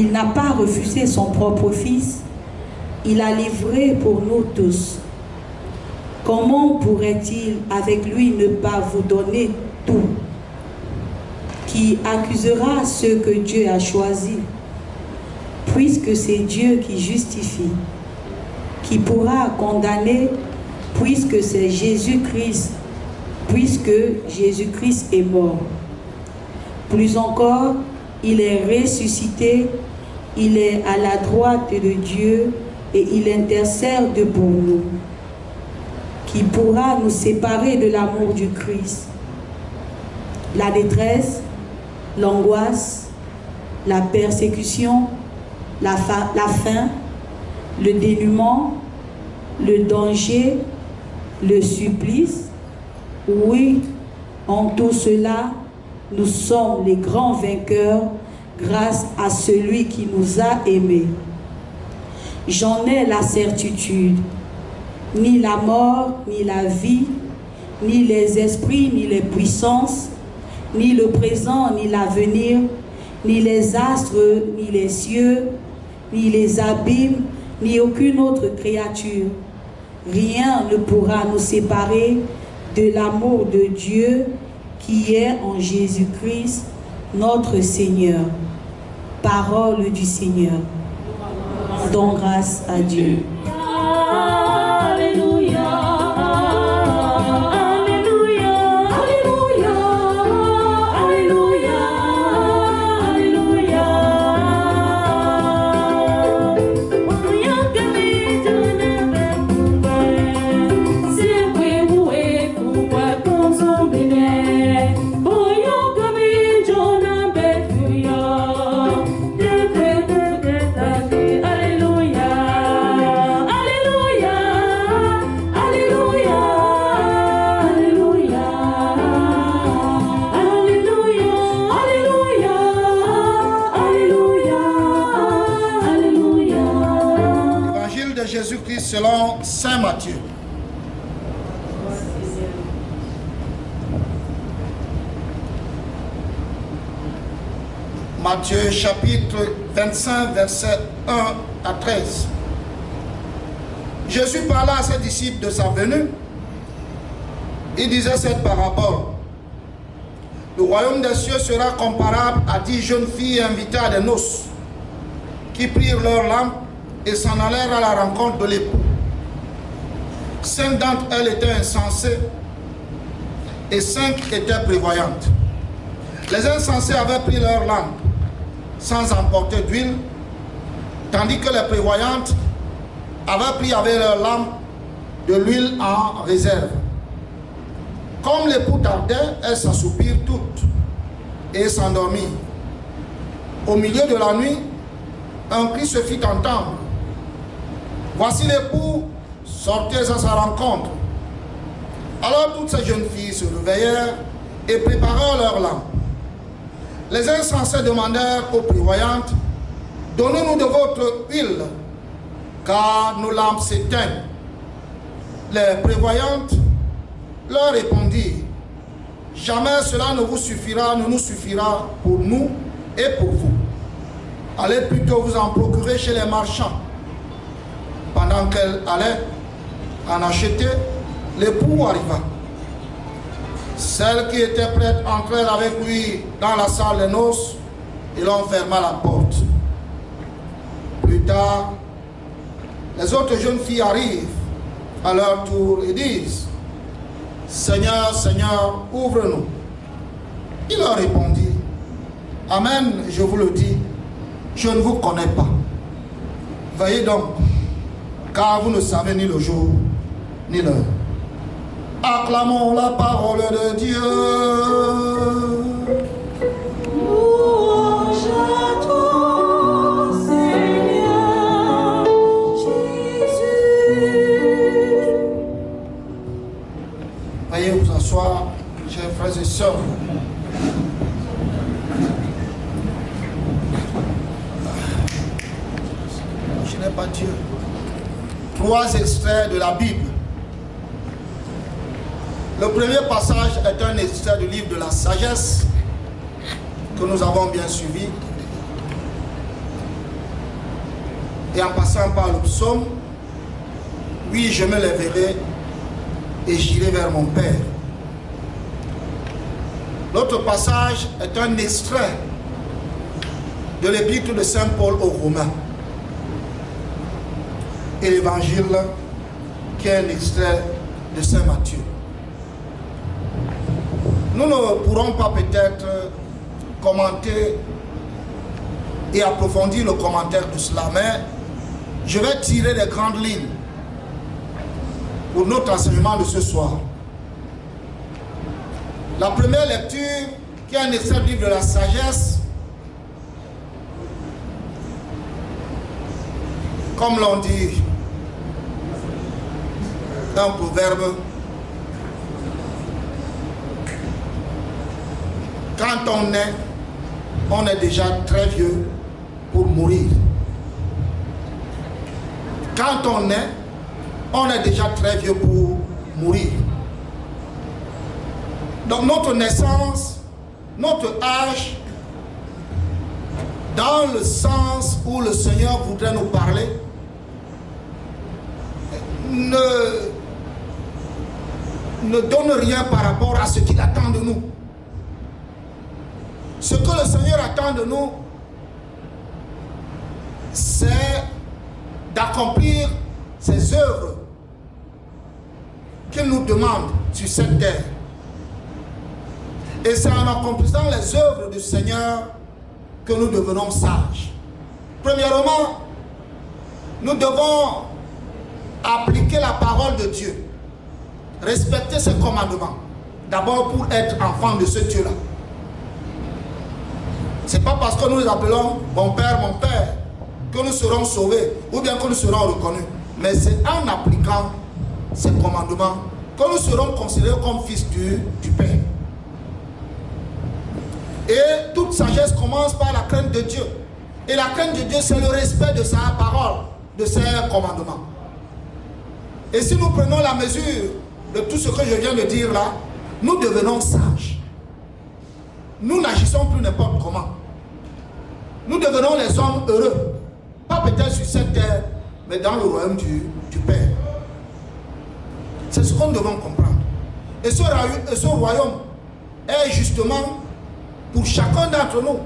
Il n'a pas refusé son propre Fils, il l'a livré pour nous tous. Comment pourrait-il avec lui ne pas vous donner tout? Qui accusera ceux que Dieu a choisis? Puisque c'est Dieu qui justifie. Qui pourra condamner? Puisque c'est Jésus-Christ, puisque Jésus-Christ est mort. Plus encore, il est ressuscité, il est à la droite de Dieu et il intercède pour nous. Qui pourra nous séparer de l'amour du Christ? La détresse, l'angoisse, la persécution, la faim, le dénuement, le danger, le supplice? Oui, en tout cela, nous sommes les grands vainqueurs grâce à celui qui nous a aimés. J'en ai la certitude, ni la mort, ni la vie, ni les esprits, ni les puissances, ni le présent, ni l'avenir, ni les astres, ni les cieux, ni les abîmes, ni aucune autre créature. Rien ne pourra nous séparer de l'amour de Dieu qui est en Jésus-Christ, notre Seigneur. Parole du Seigneur. Rendons grâce à Dieu. Selon Saint Matthieu. Matthieu chapitre 25, versets 1 à 13. Jésus parla à ses disciples de sa venue. Il disait cette parabole. Le royaume des cieux sera comparable à 10 jeunes filles invitées à des noces, qui prirent leur lampe et s'en allèrent à la rencontre de l'époux. 5 d'entre elles étaient insensées et 5 étaient prévoyantes. Les insensées avaient pris leur lampe sans emporter d'huile, tandis que les prévoyantes avaient pris avec leur lampe de l'huile en réserve. Comme l'époux tardait, elles s'assoupirent toutes et s'endormirent. Au milieu de la nuit, un cri se fit entendre. Voici l'époux, sortez à sa rencontre. Alors toutes ces jeunes filles se réveillèrent et préparèrent leurs lampes. Les insensés demandèrent aux prévoyantes, donnez-nous de votre huile, car nos lampes s'éteignent. Les prévoyantes leur répondirent, jamais cela ne nous suffira pour nous et pour vous. Allez plutôt vous en procurer chez les marchands. Pendant qu'elle allait en acheter, l'époux arriva. Celles qui étaient prêtes entrèrent avec lui dans la salle des noces et l'on ferma la porte. Plus tard, les autres jeunes filles arrivent à leur tour et disent, Seigneur, Seigneur, ouvre-nous. Il leur répondit, Amen, je vous le dis, je ne vous connais pas. Veillez donc, car vous ne savez ni le jour, ni l'heure. Acclamons la parole de Dieu. Louange à toi, Seigneur Jésus. Veuillez vous asseoir, chers frères et sœurs. Je n'ai pas Dieu. 3 extraits de la Bible. Le premier passage est un extrait du livre de la sagesse que nous avons bien suivi. Et en passant par le psaume, oui, je me lèverai et j'irai vers mon Père. L'autre passage est un extrait de l'épître de Saint Paul aux Romains. Et l'évangile qui est un extrait de Saint Matthieu. Nous ne pourrons pas peut-être commenter et approfondir le commentaire de cela, mais je vais tirer les grandes lignes pour notre enseignement de ce soir. La première lecture, qui est un extrait du livre de la sagesse, comme l'on dit, un proverbe, quand on est déjà très vieux pour mourir. Quand on est déjà très vieux pour mourir. Donc notre naissance, notre âge, dans le sens où le Seigneur voudrait nous parler, ne donne rien par rapport à ce qu'il attend de nous. Ce que le Seigneur attend de nous, c'est d'accomplir ses œuvres qu'il nous demande sur cette terre. Et c'est en accomplissant les œuvres du Seigneur que nous devenons sages. Premièrement, nous devons appliquer la parole de Dieu, respecter ses commandements, d'abord pour être enfant de ce Dieu-là. Ce n'est pas parce que nous les appelons mon Père, que nous serons sauvés ou bien que nous serons reconnus. Mais c'est en appliquant ces commandements que nous serons considérés comme fils du Père. Et toute sagesse commence par la crainte de Dieu. Et la crainte de Dieu, c'est le respect de sa parole, de ses commandements. Et si nous prenons la mesure de tout ce que je viens de dire là, nous devenons sages. Nous n'agissons plus n'importe comment. Nous devenons les hommes heureux. Pas peut-être sur cette terre, mais dans le royaume du Père. C'est ce que nous devons comprendre. Et ce royaume est justement pour chacun d'entre nous.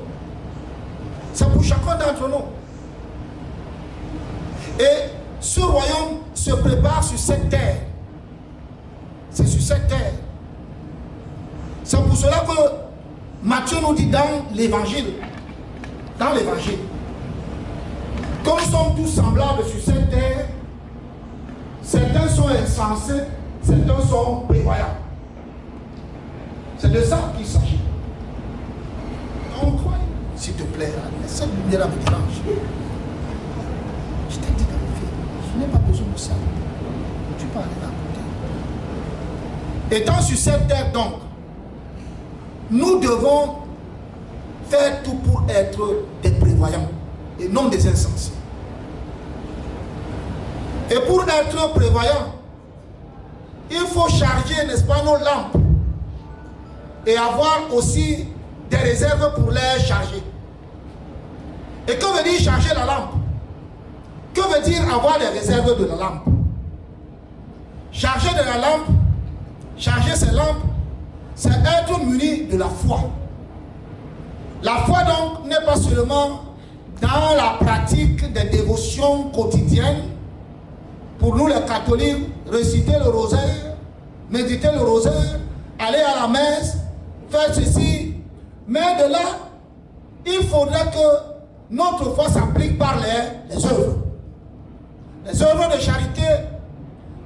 C'est pour chacun d'entre nous. Et ce royaume se prépare sur cette terre. C'est sur cette terre. C'est pour cela que Matthieu nous dit dans l'évangile, que nous sommes tous semblables sur cette terre. Certains sont insensés, certains sont prévoyants. C'est de ça qu'il s'agit. On croit, s'il te plaît, cette lumière me dérange. Je t'ai dit dans le film, je n'ai pas besoin de ça. Tu peux aller d'un côté. Étant sur cette terre donc, nous devons faire tout pour être des prévoyants et non des insensés. Et pour être prévoyant, il faut charger, n'est-ce pas, nos lampes et avoir aussi des réserves pour les charger. Et que veut dire charger la lampe? Que veut dire avoir des réserves de la lampe? Charger de la lampe, charger ces lampes, c'est être muni de la foi. La foi donc n'est pas seulement dans la pratique des dévotions quotidiennes. Pour nous les catholiques, réciter le rosaire, méditer le rosaire, aller à la messe, faire ceci. Mais de là, il faudrait que notre foi s'applique par les œuvres. Les œuvres de charité,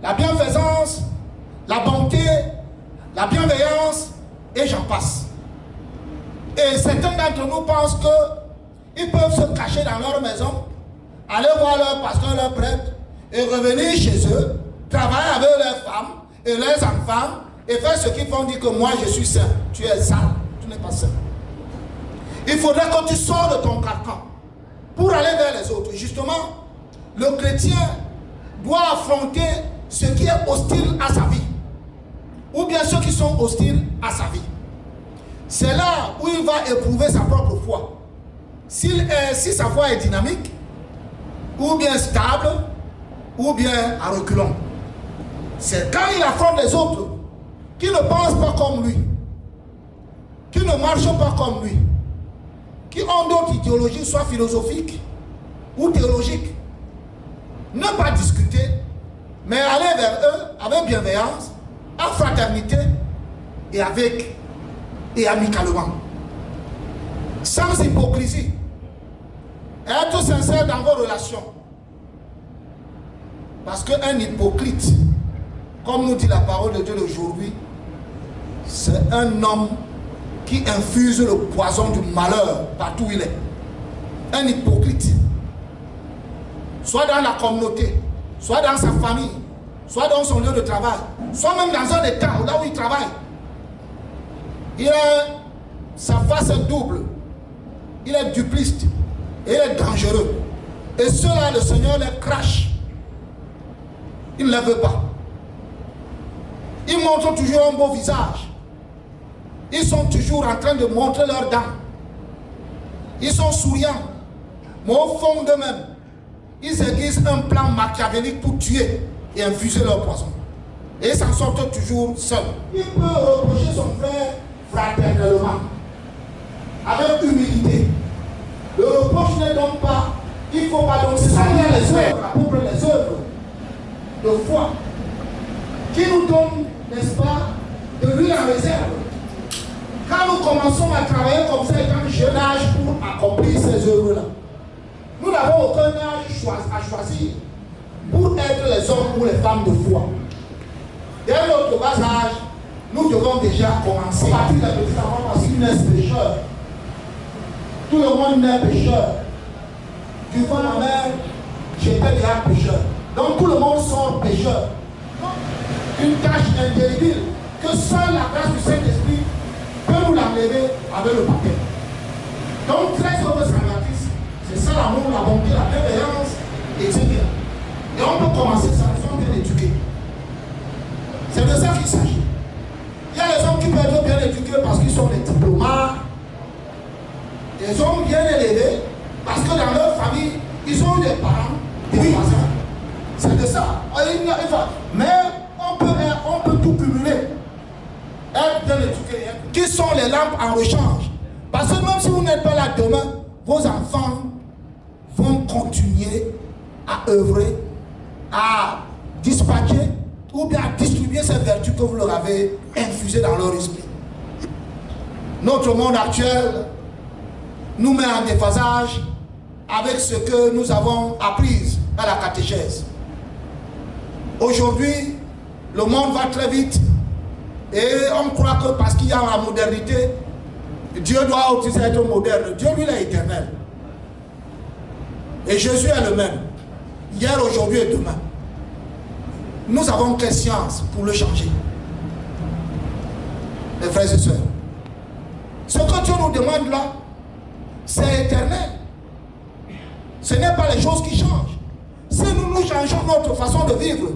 la bienfaisance, la bonté, la bienveillance, et j'en passe. Et certains d'entre nous pensent qu'ils peuvent se cacher dans leur maison, aller voir leur pasteur, leur prêtre, et revenir chez eux, travailler avec leurs femmes et leurs enfants, et faire ce qu'ils font, dire que moi je suis saint. Tu es sale, tu n'es pas saint. Il faudrait que tu sors de ton carcan pour aller vers les autres. Justement, le chrétien doit affronter ce qui est hostile à sa vie, ou bien ceux qui sont hostiles à sa vie. C'est là où il va éprouver sa propre foi. Si sa foi est dynamique, ou bien stable, ou bien à reculons. C'est quand il affronte les autres qui ne pensent pas comme lui, qui ne marchent pas comme lui, qui ont d'autres idéologies, soit philosophiques ou théologiques. Ne pas discuter, mais aller vers eux avec bienveillance, en fraternité et amicalement. Sans hypocrisie. Être sincère dans vos relations. Parce qu'un hypocrite, comme nous dit la parole de Dieu d'aujourd'hui, c'est un homme qui infuse le poison du malheur partout où il est. Un hypocrite. Soit dans la communauté, soit dans sa famille, soit dans son lieu de travail, soit même dans un état là où il travaille. Il a sa face est double. Il est dupliste. Et il est dangereux. Et ceux-là, le Seigneur les crache. Il ne les veut pas. Ils montrent toujours un beau visage. Ils sont toujours en train de montrer leurs dents. Ils sont souriants. Mais au fond d'eux-mêmes, ils aiguisent un plan machiavélique pour tuer et infuser leur poison. Et ils s'en sortent toujours seuls. Il peut reprocher son frère fraternellement, avec humilité. Le reproche n'est donc pas, il ne faut pas donc saluer les œuvres, pour les œuvres de foi qui nous donnent, n'est-ce pas, de l'huile en réserve. Quand nous commençons à travailler comme ça, étant jeune âge pour accomplir ces œuvres-là, nous n'avons aucun âge à choisir pour être les hommes ou les femmes de foi. Dès notre bas âge, nous devons déjà commencer. À partir des petits enfants, parce qu'ils naissent pécheurs. Tout le monde naît pécheur. Du vent ma mère, j'étais déjà pécheur. Donc tout le monde sort pécheur. Une tâche indélébile que seule la grâce du Saint-Esprit peut nous l'enlever avec le baptême. Donc 13 œuvres salvatrices, c'est ça l'amour, la bonté, la bienveillance, etc. Et on peut commencer ça, ils sont bien éduqués. C'est de ça qu'il s'agit. Il y a les hommes qui peuvent être bien éduqués parce qu'ils sont des diplomates. Ils sont bien élevés parce que dans leur famille, ils ont eu des parents, des voisins. C'est de ça. Mais on peut tout cumuler. Être bien éduqué. Qui sont les lampes en rechange? Parce que même si vous n'êtes pas là demain, vos enfants vont continuer à œuvrer, à dispatcher ou bien à distribuer ces vertus que vous leur avez infusées dans leur esprit. Notre monde actuel nous met en déphasage avec ce que nous avons appris à la catéchèse. Aujourd'hui, le monde va très vite et on croit que parce qu'il y a la modernité, Dieu doit aussi être moderne. Dieu, lui, il est éternel. Et Jésus est le même, hier, aujourd'hui et demain. Nous avons quelle science pour le changer? Mes frères et sœurs, ce que Dieu nous demande là, c'est éternel. Ce n'est pas les choses qui changent. Si nous changeons notre façon de vivre,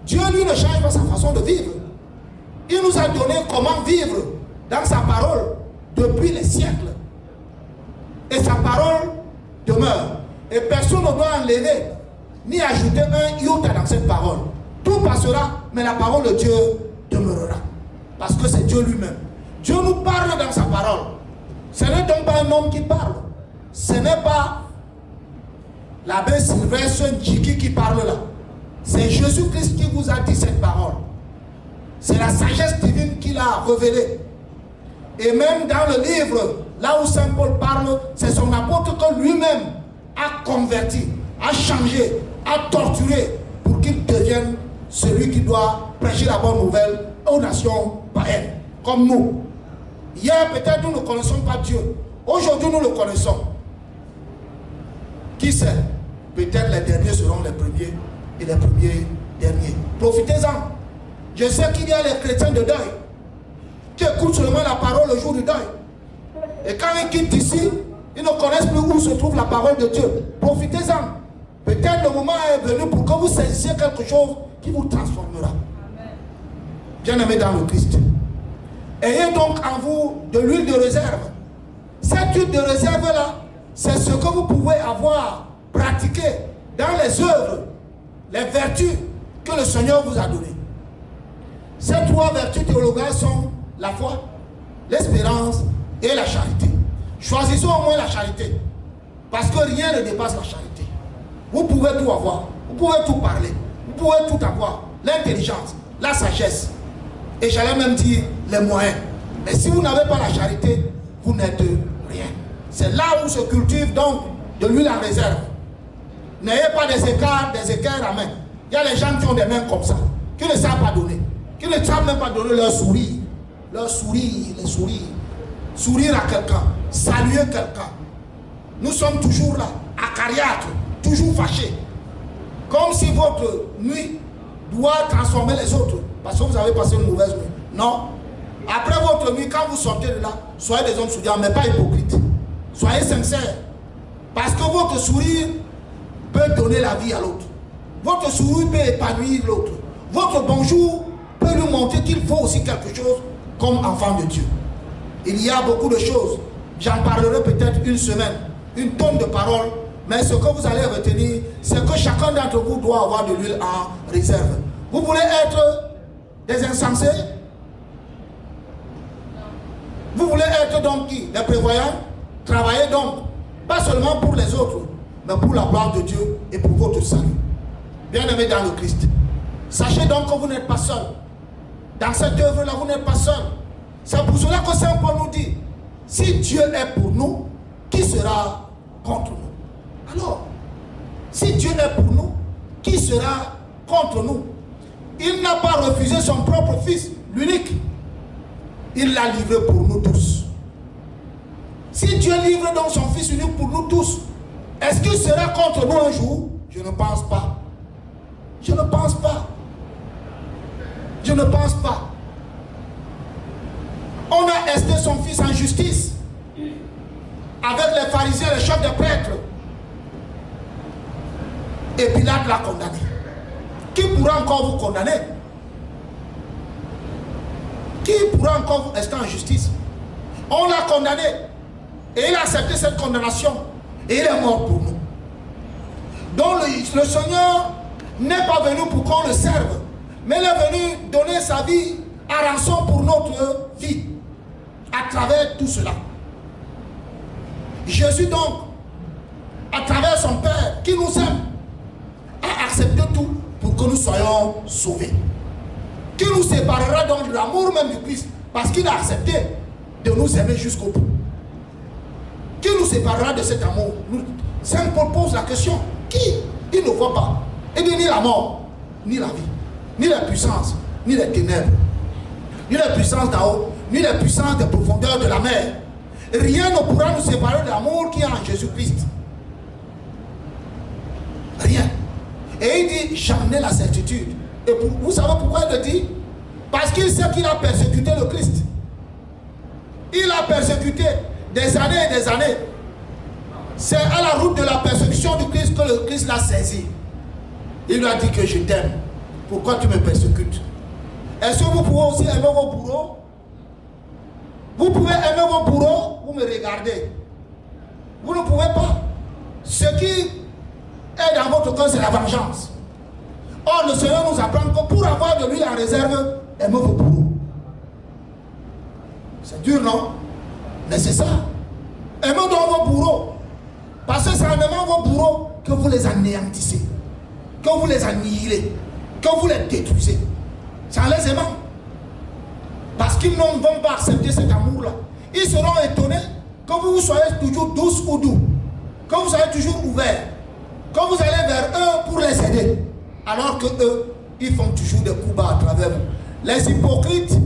Dieu, lui, ne change pas sa façon de vivre. Il nous a donné comment vivre dans sa parole depuis les siècles. Et sa parole demeure. Et personne ne doit enlever ni ajouter un iota dans cette parole. Tout passera, mais la parole de Dieu demeurera. Parce que c'est Dieu lui-même. Dieu nous parle dans sa parole. Ce n'est donc pas un homme qui parle. Ce n'est pas l'abbé Sylvestre Njiki qui parle là. C'est Jésus-Christ qui vous a dit cette parole. C'est la sagesse divine qui l'a révélée. Et même dans le livre, là où Saint Paul parle, c'est son apôtre que lui-même a converti, a changé, a torturé pour qu'il devienne celui qui doit prêcher la bonne nouvelle aux nations païennes, comme nous. Hier, peut-être nous ne connaissons pas Dieu. Aujourd'hui, nous le connaissons. Qui sait? Peut-être les derniers seront les premiers et les premiers derniers. Profitez-en. Je sais qu'il y a les chrétiens de deuil qui écoutent seulement la parole le jour du deuil. Et quand ils quittent ici, ils ne connaissent plus où se trouve la parole de Dieu. Profitez-en. Peut-être le moment est venu pour que vous saisissiez quelque chose qui vous transformera. Bien-aimés dans le Christ. Ayez donc en vous de l'huile de réserve. Cette huile de réserve-là, c'est ce que vous pouvez avoir pratiqué dans les œuvres, les vertus que le Seigneur vous a données. Ces 3 vertus théologales sont la foi, l'espérance et la charité. Choisissons au moins la charité, parce que rien ne dépasse la charité. Vous pouvez tout avoir, vous pouvez tout parler, vous pouvez tout avoir, l'intelligence, la sagesse, et j'allais même dire les moyens. Mais si vous n'avez pas la charité, vous n'êtes rien. C'est là où se cultive donc de l'huile en réserve. N'ayez pas des équerres à main. Il y a les gens qui ont des mains comme ça, qui ne savent pas donner, qui ne savent même pas donner leur sourire. Leur sourire, les sourires. Sourire à quelqu'un, saluer quelqu'un. Nous sommes toujours là, acariâtres, toujours fâchés. Comme si votre nuit doit transformer les autres, parce que vous avez passé une mauvaise nuit. Non. Après votre nuit, quand vous sortez de là, soyez des hommes souriants, mais pas hypocrites. Soyez sincères. Parce que votre sourire peut donner la vie à l'autre. Votre sourire peut épanouir l'autre. Votre bonjour peut lui montrer qu'il faut aussi quelque chose comme enfant de Dieu. Il y a beaucoup de choses. J'en parlerai peut-être une semaine, une tonne de paroles. Mais ce que vous allez retenir, c'est que chacun d'entre vous doit avoir de l'huile en réserve. Vous voulez être des insensés? Vous voulez être donc qui? Des prévoyants? Travaillez donc, pas seulement pour les autres, mais pour la gloire de Dieu et pour votre salut. Bien-aimés dans le Christ, sachez donc que vous n'êtes pas seul. Dans cette œuvre-là, vous n'êtes pas seul. C'est pour cela que Saint Paul nous dit, si Dieu est pour nous, qui sera contre nous? Alors, si Dieu est pour nous, qui sera contre nous? Il n'a pas refusé son propre fils, l'unique. Il l'a livré pour nous tous. Si Dieu livre donc son fils unique pour nous tous, est-ce qu'il sera contre nous un jour? Je ne pense pas. Je ne pense pas. Je ne pense pas. On a esté son fils en justice avec les pharisiens, les chefs des prêtres. Et Pilate l'a condamné. Qui pourra encore vous condamner? Qui pourra encore vous rester en justice? On l'a condamné. Et il a accepté cette condamnation. Et il est mort pour nous. Donc le Seigneur n'est pas venu pour qu'on le serve, mais il est venu donner sa vie à rançon pour notre vie. À travers tout cela. Jésus donc, à travers son Père qui nous aime, a accepté tout pour que nous soyons sauvés. Qui nous séparera donc de l'amour même du Christ, parce qu'il a accepté de nous aimer jusqu'au bout. Qui nous séparera de cet amour? Saint Paul pose la question. Qui? Il ne voit pas. Il dit ni la mort, ni la vie, ni la puissance, ni les ténèbres, ni la puissance d'en haut, ni la puissance des profondeurs de la mer. Rien ne pourra nous séparer de l'amour qui est en Jésus-Christ. Rien. Et il dit, j'en ai la certitude. Et vous savez pourquoi il le dit? Parce qu'il sait qu'il a persécuté le Christ. Il a persécuté des années et des années. C'est à la route de la persécution du Christ que le Christ l'a saisi. Il lui a dit que je t'aime. Pourquoi tu me persécutes? Est-ce que vous pouvez aussi aimer vos bourreaux? Vous pouvez aimer vos bourreaux, vous me regardez. Vous ne pouvez pas. Ce qui est dans votre cœur, c'est la vengeance. Or, le Seigneur nous apprend que pour avoir de l'huile en réserve, aimez vos bourreaux. C'est dur, non? Mais c'est ça. Aimez donc vos bourreaux. Parce que c'est en aimant vos bourreaux que vous les anéantissez, que vous les annihilez, que vous les détruisez. C'est en les aimant. Parce qu'ils ne vont pas accepter cet amour-là. Ils seront étonnés que vous soyez toujours douce ou doux, que vous soyez toujours ouvert, que vous allez vers eux pour les aider, alors que eux, ils font toujours des coups bas à travers vous. Les hypocrites,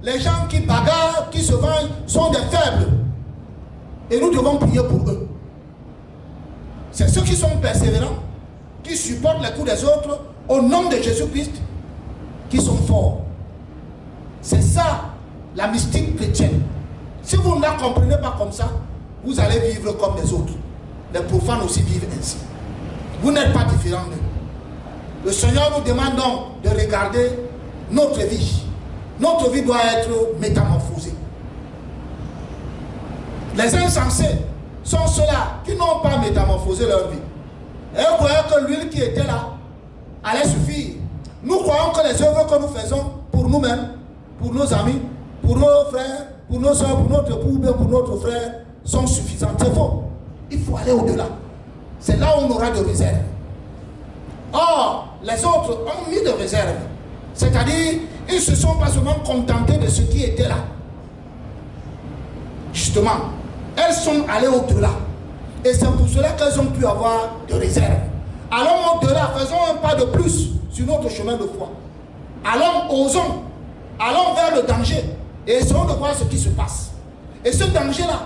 les gens qui bagarrent, qui se vendent, sont des faibles. Et nous devons prier pour eux. C'est ceux qui sont persévérants, qui supportent les coups des autres au nom de Jésus-Christ, qui sont forts. C'est ça la mystique chrétienne. Si vous ne la comprenez pas comme ça, vous allez vivre comme les autres. Les profanes aussi vivent ainsi. Vous n'êtes pas différents d'eux. Le Seigneur nous demande donc de regarder notre vie. Notre vie doit être métamorphosée. Les insensés sont ceux-là qui n'ont pas métamorphosé leur vie. Et eux croyaient que l'huile qui était là allait suffire. Nous croyons que les œuvres que nous faisons pour nous-mêmes, pour nos amis, pour nos frères, pour nos soeurs, pour notre époux, pour notre frère, sont suffisantes. C'est faux. Il faut aller au-delà. C'est là où on aura de réserve. Or, les autres ont mis de réserve. C'est-à-dire, ils ne se sont pas seulement contentés de ce qui était là. Justement, elles sont allées au-delà. Et c'est pour cela qu'elles ont pu avoir de réserve. Allons au-delà, faisons un pas de plus sur notre chemin de foi. Allons, osons, allons vers le danger et essayons de voir ce qui se passe. Et ce danger-là,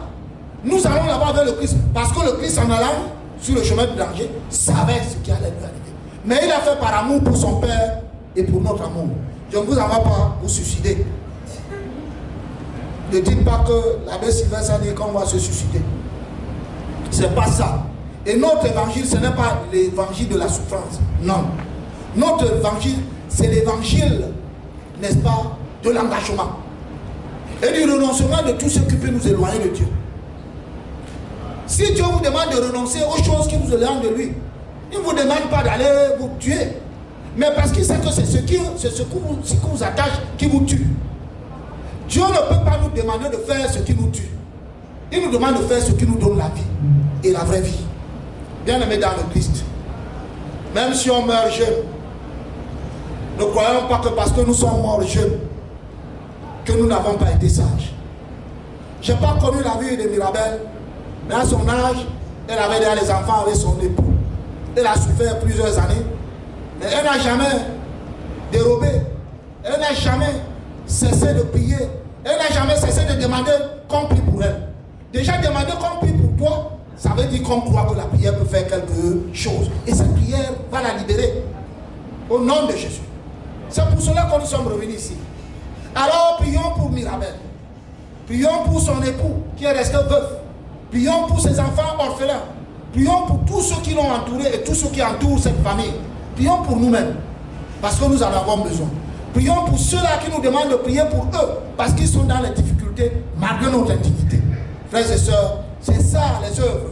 nous allons là-bas vers le Christ, parce que le Christ, en allant sur le chemin du danger, savait ce qui allait lui arriver. Mais il a fait par amour pour son Père et pour notre amour. Je ne vous envoie pas vous suicider. Ne dites pas que l'abbé Sylvestre a dit qu'on va se suicider. Ce n'est pas ça. Et notre évangile, ce n'est pas l'évangile de la souffrance. Non. Notre évangile, c'est l'évangile, n'est-ce pas, de l'engagement. Et du renoncement de tout ce qui peut nous éloigner de Dieu. Si Dieu vous demande de renoncer aux choses qui vous éloignent de lui, il ne vous demande pas d'aller vous tuer. Mais parce qu'il sait que c'est ce qui vous attache qui vous tue. Dieu ne peut pas nous demander de faire ce qui nous tue. Il nous demande de faire ce qui nous donne la vie et la vraie vie. Bien-aimés dans le Christ, même si on meurt jeune, ne croyons pas que parce que nous sommes morts jeunes, que nous n'avons pas été sages. Je n'ai pas connu la vie de Mirabel, mais à son âge, elle avait déjà les enfants avec son époux. Elle a souffert plusieurs années, mais elle n'a jamais dérobé, elle n'a jamais cessé de prier, elle n'a jamais cessé de demander qu'on prie pour elle. Déjà demander qu'on prie pour toi, ça veut dire qu'on croit que la prière peut faire quelque chose. Et cette prière va la libérer. Au nom de Jésus. C'est pour cela que nous sommes revenus ici. Alors prions pour Mirabel. Prions pour son époux qui est resté veuf. Prions pour ses enfants orphelins. Prions pour tous ceux qui l'ont entouré et tous ceux qui entourent cette famille. Prions pour nous-mêmes. Parce que nous en avons besoin. Prions pour ceux-là qui nous demandent de prier pour eux. Parce qu'ils sont dans les difficultés malgré notre intimité. Frères et sœurs, c'est ça les œuvres.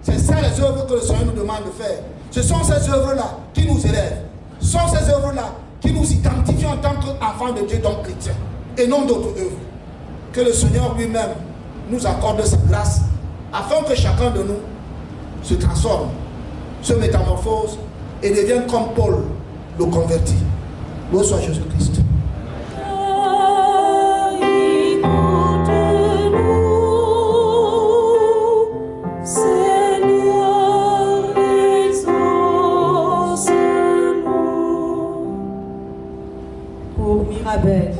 C'est ça les œuvres que le Seigneur nous demande de faire. Ce sont ces œuvres-là qui nous élèvent. Ce sont ces œuvres-là qui nous identifient en tant qu'enfants de Dieu, donc chrétiens. Et non d'autres œuvres. Que le Seigneur lui-même nous accorde sa grâce afin que chacun de nous se transforme, se métamorphose et devienne comme Paul, le converti. Loué soit Jésus-Christ. Pour Mirabel,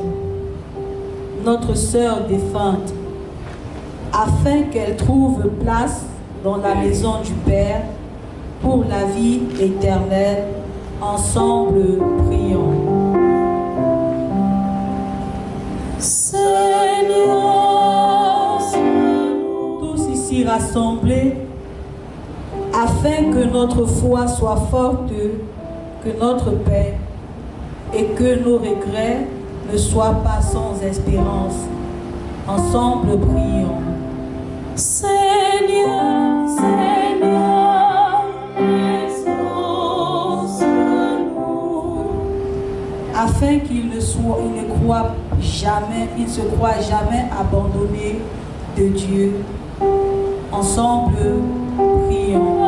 notre sœur défunte, afin qu'elle trouve place dans la maison du Père pour la vie éternelle, ensemble prions. Seigneur, tous ici rassemblés, afin que notre foi soit forte, que notre paix et que nos regrets ne soient pas sans espérance. Ensemble prions. Seigneur, Seigneur, exauce-nous. Afin qu'il ne croit jamais, il ne se croit jamais abandonné de Dieu. Ensemble prions.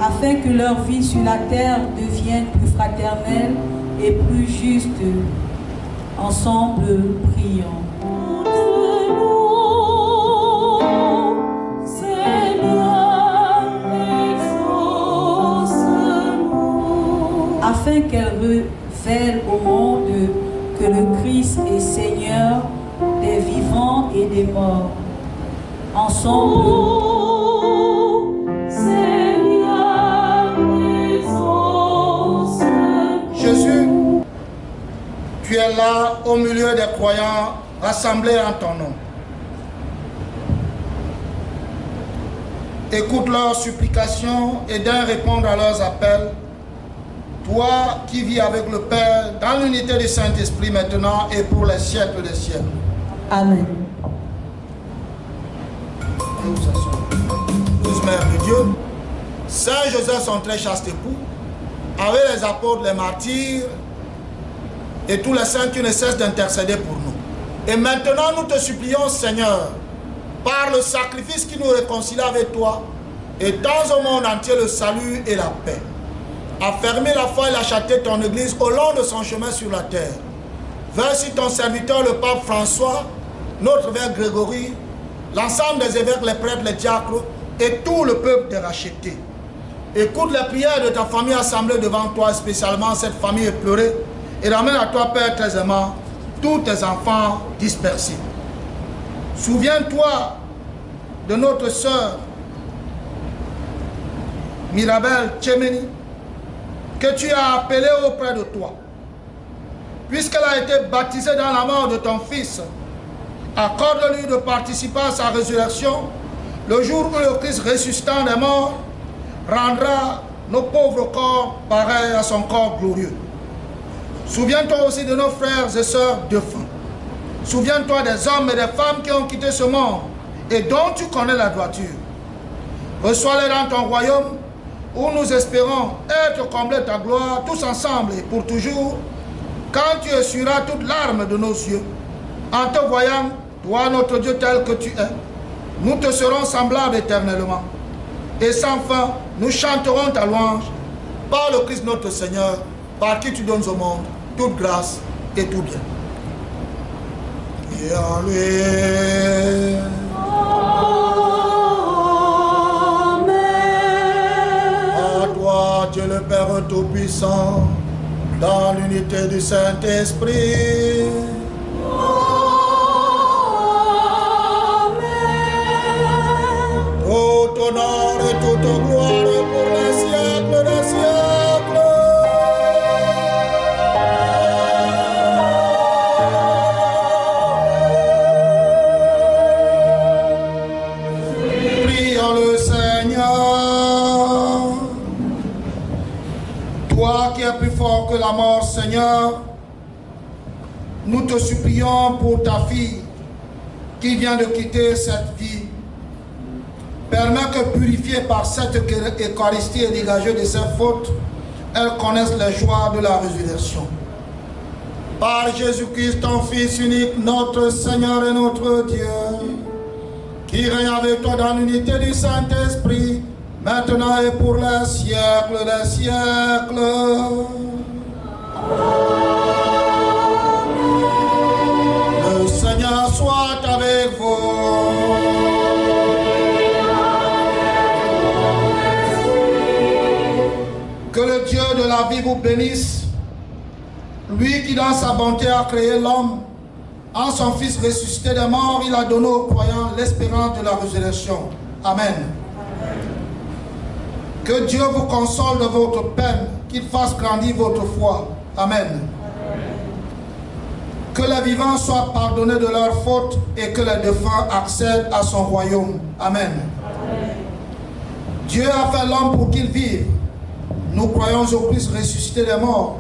Afin que leur vie sur la terre devienne plus fraternelle et plus juste. Ensemble, prions. Afin qu'elle révèle au monde que le Christ est Seigneur des vivants et des morts. Ensemble, Jésus, tu es là au milieu des croyants rassemblés en ton nom. Écoute leurs supplications et d'un répondre à leurs appels toi qui vis avec le Père dans l'unité du Saint-Esprit maintenant et pour les siècles des siècles. Amen. Douze mères de Dieu, Saint Joseph, son très chaste époux, avec les apôtres, les martyrs et tous les saints qui ne cessent d'intercéder pour nous. Et maintenant, nous te supplions, Seigneur, par le sacrifice qui nous réconcilie avec toi, étends au monde entier le salut et la paix. Affermis la foi et la châté ton Église au long de son chemin sur la terre. Vers sur ton serviteur, le pape François, notre évêque Grégory, l'ensemble des évêques, les prêtres, les diacres et tout le peuple des rachetés. Écoute les prières de ta famille assemblée devant toi, spécialement cette famille éplorée, et ramène à toi, Père très aimant, tous tes enfants dispersés. Souviens-toi de notre sœur Mirabel Tchemeni, que tu as appelée auprès de toi. Puisqu'elle a été baptisée dans la mort de ton Fils, accorde-lui de participer à sa résurrection, le jour où le Christ ressuscitant des morts rendra nos pauvres corps pareils à son corps glorieux. Souviens-toi aussi de nos frères et sœurs défunts. Souviens-toi des hommes et des femmes qui ont quitté ce monde et dont tu connais la droiture. Reçois-les dans ton royaume où nous espérons être comblés de ta gloire tous ensemble et pour toujours, quand tu essuieras toute larme de nos yeux. En te voyant, toi notre Dieu tel que tu es, nous te serons semblables éternellement. Et sans fin, nous chanterons ta louange par le Christ notre Seigneur, par qui tu donnes au monde toute grâce et tout bien. Et en lui. À toi, Dieu le Père Tout-Puissant, dans l'unité du Saint-Esprit. Tout honneur et toute gloire pour les siècles des siècles. Prions le Seigneur. Toi qui es plus fort que la mort, Seigneur, nous te supplions pour ta fille qui vient de quitter cette vie. Permets que, purifiée par cette Eucharistie et dégagée de ses fautes, elle connaisse les joies de la résurrection. Par Jésus-Christ, ton Fils unique, notre Seigneur et notre Dieu, qui règne avec toi dans l'unité du Saint-Esprit, maintenant et pour les siècles des siècles. Le Seigneur soit avec vous. Que le Dieu de la vie vous bénisse, lui qui dans sa bonté a créé l'homme, en son Fils ressuscité des morts, il a donné aux croyants l'espérance de la résurrection. Amen. Que Dieu vous console de votre peine, qu'il fasse grandir votre foi. Amen. Que les vivants soient pardonnés de leurs fautes et que les défunts accèdent à son royaume. Amen. Dieu a fait l'homme pour qu'il vive. Nous croyons au Christ ressuscité des morts.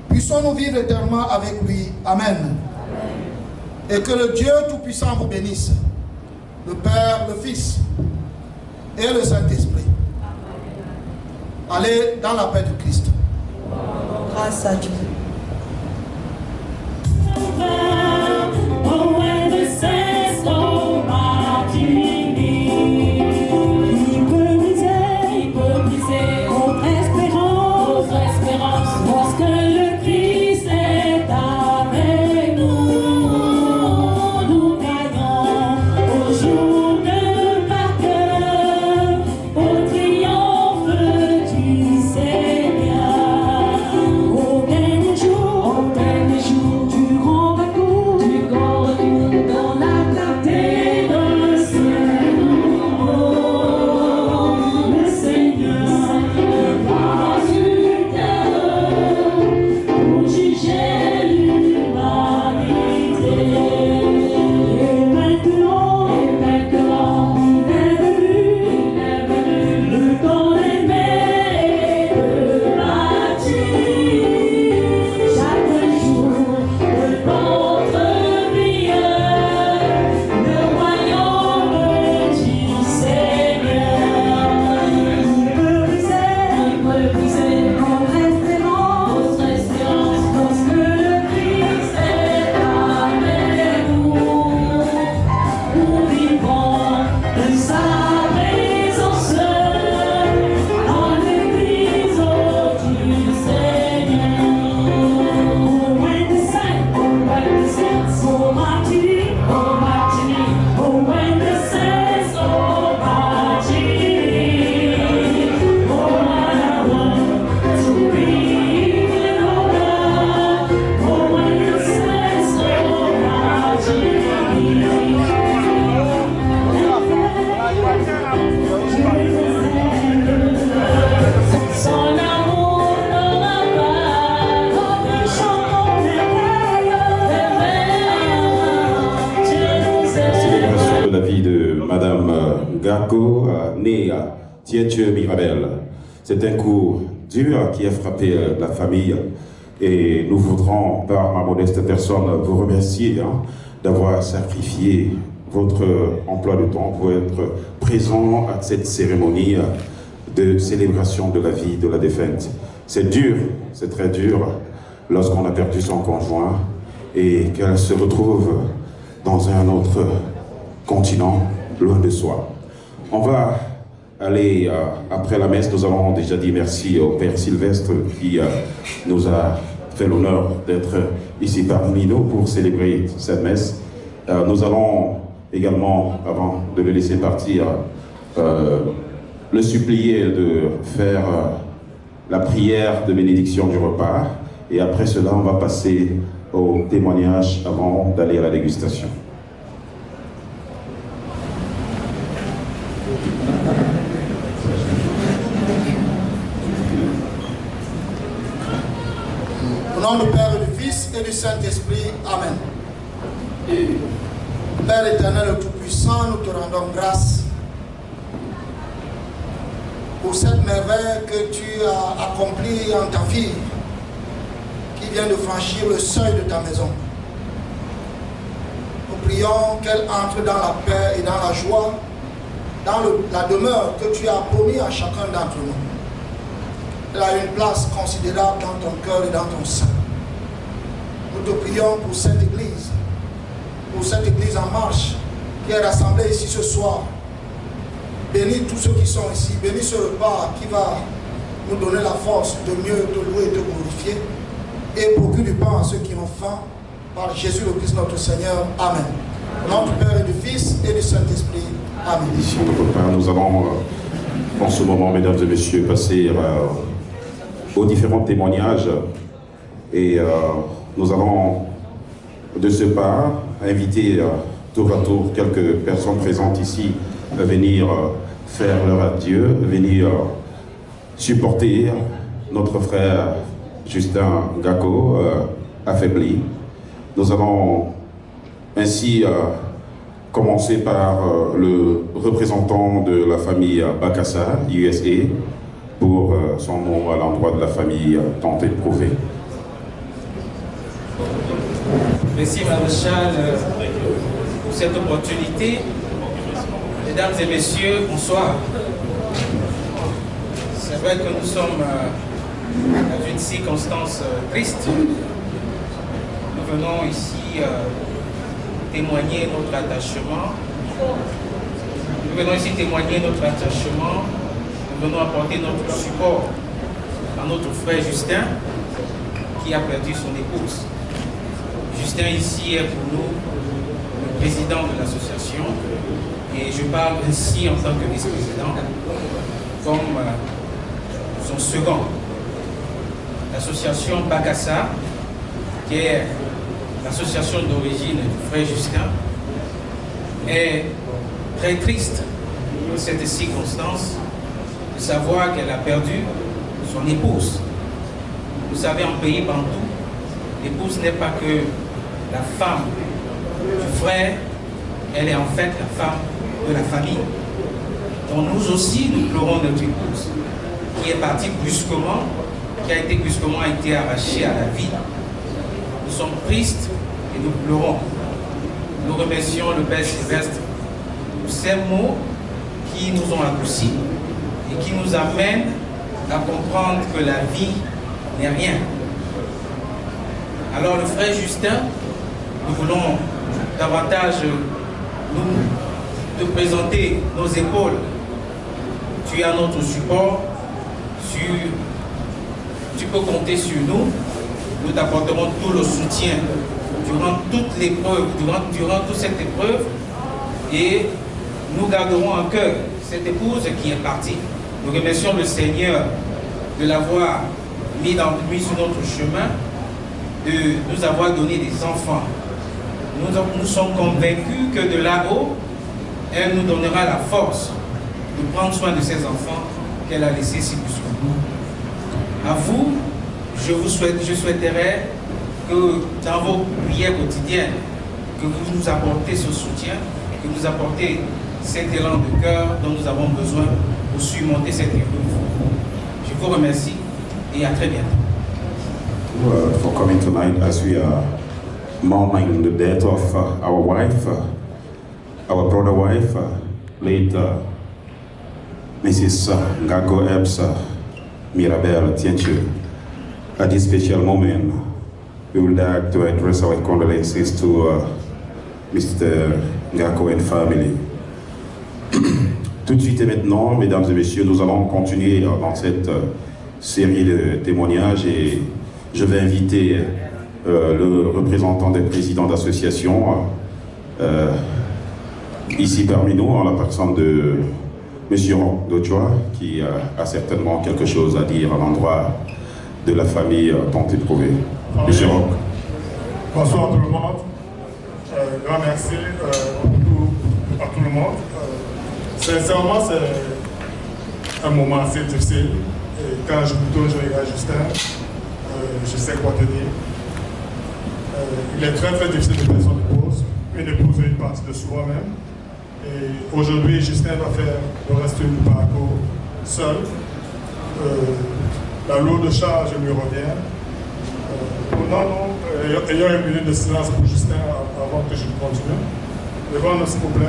Puissons-nous vivre éternellement avec lui. Amen. Et que le Dieu Tout-Puissant vous bénisse. Le Père, le Fils et le Saint-Esprit. Allez dans la paix du Christ. Grâce à Dieu. Au triomphe du Seigneur, au Gako, né à Tietjeu Mirabel. C'est un coup dur qui a frappé la famille et nous voudrons, par ma modeste personne, vous remercier d'avoir sacrifié votre emploi de temps pour être présent à cette cérémonie de célébration de la vie de la défunte. C'est dur, c'est très dur lorsqu'on a perdu son conjoint et qu'elle se retrouve dans un autre continent, loin de soi. On va aller, après la messe, nous allons déjà dire merci au Père Sylvestre qui nous a fait l'honneur d'être ici parmi nous pour célébrer cette messe. Nous allons également, avant de le laisser partir, le supplier de faire la prière de bénédiction du repas. Et après cela, on va passer au témoignage avant d'aller à la dégustation. Au nom du Père et du Fils et du Saint-Esprit, Amen. Père éternel et tout-puissant, nous te rendons grâce pour cette merveille que tu as accomplie en ta fille qui vient de franchir le seuil de ta maison. Nous prions qu'elle entre dans la paix et dans la joie, dans la demeure que tu as promis à chacun d'entre nous. Elle a une place considérable dans ton cœur et dans ton sein. Nous te prions pour cette église en marche qui est rassemblée ici ce soir. Bénis tous ceux qui sont ici, bénis ce repas qui va nous donner la force de mieux te louer et te glorifier. Et procure du pain à ceux qui ont faim, par Jésus le Christ notre Seigneur. Amen. Au nom du Père et du Fils et du Saint-Esprit. Amen. Ici, notre Père, nous allons, en ce moment, mesdames et messieurs, passer aux différents témoignages. Et nous allons, de ce pas, inviter tour à tour quelques personnes présentes ici à venir faire leur adieu, venir supporter notre frère Justin Gako, affaibli. Nous allons ainsi commencer par le représentant de la famille Bakassa, USA, pour son mot à l'endroit de la famille tant éprouvée. Merci Maréchal pour cette opportunité. Mesdames et messieurs, bonsoir. C'est vrai que nous sommes dans une circonstance triste. Nous venons ici témoigner notre attachement. Nous venons ici témoigner notre attachement. Nous venons apporter notre support à notre frère Justin qui a perdu son épouse. Justin ici est pour nous le président de l'association et je parle ainsi en tant que vice-président comme son second. L'association Bakassa, qui est l'association d'origine du frère Justin, est très triste dans cette circonstance de savoir qu'elle a perdu son épouse. Vous savez, en pays bantou, l'épouse n'est pas que la femme du frère, elle est en fait la femme de la famille. Donc nous aussi, nous pleurons notre épouse, qui est partie brusquement, qui a été arrachée à la vie. Nous sommes tristes et nous pleurons. Nous remercions le Père Sylvestre pour ces mots qui nous ont adoucis et qui nous amènent à comprendre que la vie n'est rien. Alors le frère Justin, nous voulons davantage te présenter nos épaules. Tu as notre support, tu peux compter sur nous. Nous t'apporterons tout le soutien durant toute l'épreuve, durant toute cette épreuve, et nous garderons en cœur cette épouse qui est partie. Nous remercions le Seigneur de l'avoir mis sur notre chemin, de nous avoir donné des enfants. Nous sommes convaincus que de là-haut, elle nous donnera la force de prendre soin de ces enfants qu'elle a laissés si jusqu'au bout. À vous, je souhaiterais que dans vos prières quotidiennes, que vous nous apportez ce soutien, que vous apportez cet élan de cœur dont nous avons besoin pour surmonter cette épreuve. Je vous remercie et à très bientôt. For coming tonight as we are mourning the death of our wife, our brother wife, late Mrs. Ngako Ebbs Mirabel Tienche. At this special moment, we would like to address our condolences to Mr. Ngako and family. Tout de suite et maintenant, mesdames et messieurs, nous allons continuer dans cette série de témoignages et je vais inviter le représentant des présidents d'association ici parmi nous, en la personne de M. Dojoa, qui a certainement quelque chose à dire à l'endroit de la famille tant éprouvée. M. Rock. Bonsoir tout le monde. Grand merci à tout le monde. Sincèrement, c'est un moment assez difficile. Et quand je me tourne, je regarde Justin, je sais quoi te dire. Il est très très difficile de faire son épouse, une épouse est une partie de soi-même. Et aujourd'hui, Justin va faire le reste du parcours seul. La lourde charge lui revient. Ayons une minute de silence pour Justin avant que je continue. Levons-nous s'il vous plaît.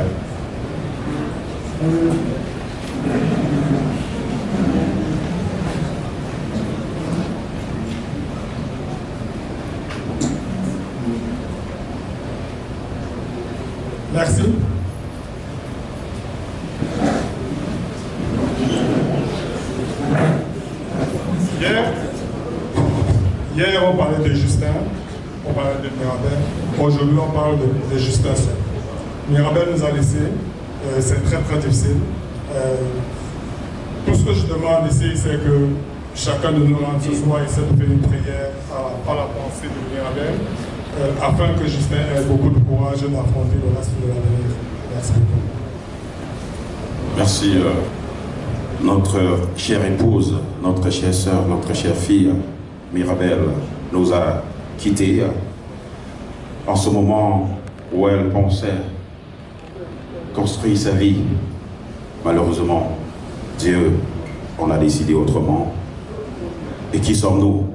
Merci. Hier, on parlait de Justin, on parlait de Mirabel. Aujourd'hui, on parle de Justin seul. Mirabel nous a laissé, c'est très très difficile. Tout ce que je demande ici, c'est que chacun de nous ce soir essaie de faire une prière à la pensée de Mirabel, afin que Justin ait beaucoup de courage d'affronter le reste de l'avenir. Merci beaucoup. Merci. Notre chère épouse, notre chère sœur, notre chère fille, Mirabel, nous a quittés en ce moment où elle pensait construire sa vie. Malheureusement, Dieu en a décidé autrement. Et qui sommes-nous